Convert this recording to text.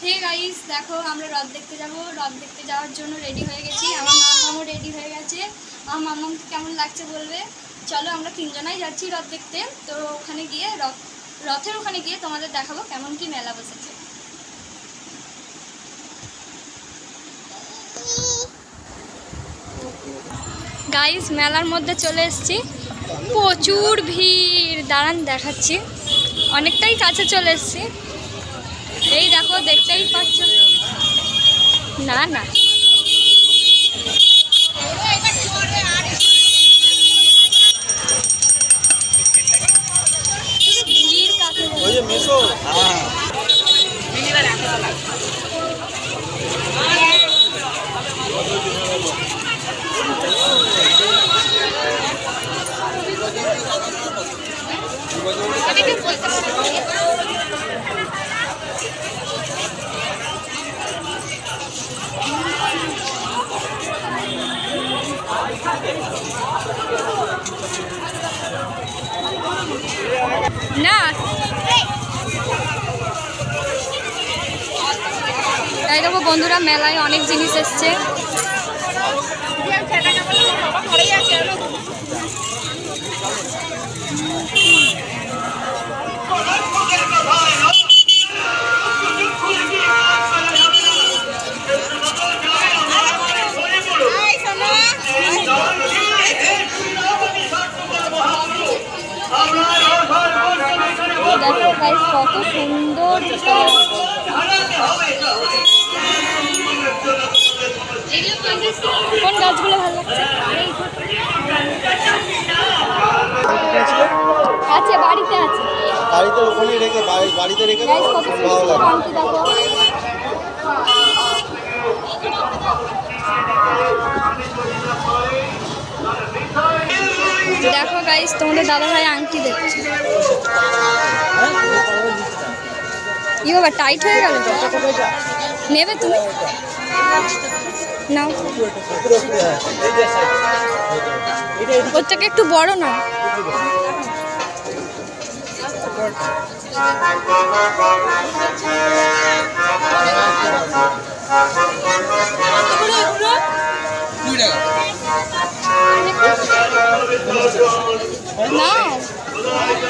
Hey guys, দেখো আমরা রথ দেখতে যাব। রথ দেখতে যাওয়ার জন্য রেডি হয়ে গেছি। আমার মামাও রেডি হয়ে গেছে। আমার মামাকে কেমন লাগছে বলবে। চলো আমরা তিনজনাই যাচ্ছি রথ দেখতে। তো ওখানে গিয়ে রথের ওখানে গিয়ে তোমাদের দেখাবো কেমন কি মেলা বসেছে। গাইস, মেলার মধ্যে চলে এসেছি। প্রচুর ভিড়, দাঁড়ান দেখাচ্ছি। অনেকটাই কাছে চলে এসেছি। এই দেখো, দেখতেই পাচ্ছ। না না, ভিড় কাকে না। তাই দেখো বন্ধুরা, মেলায় অনেক জিনিস এসছে। দেখো গাইস, কত সুন্দর। কোন গাছগুলো ভালো লাগছে? আছে, বাড়িতে আছে। বাড়িতে ওখানেই রেখে বাড়িতে রেখে গাইস, কত সুন্দর আংটি দেখো। দেখো গাইস, তোমাদের দাদা ভাই আংটি দেখছে। ই বাবা, টাইট হয়ে গেল। নেবে তুমি? নাও, ওর থেকে একটু বড় না।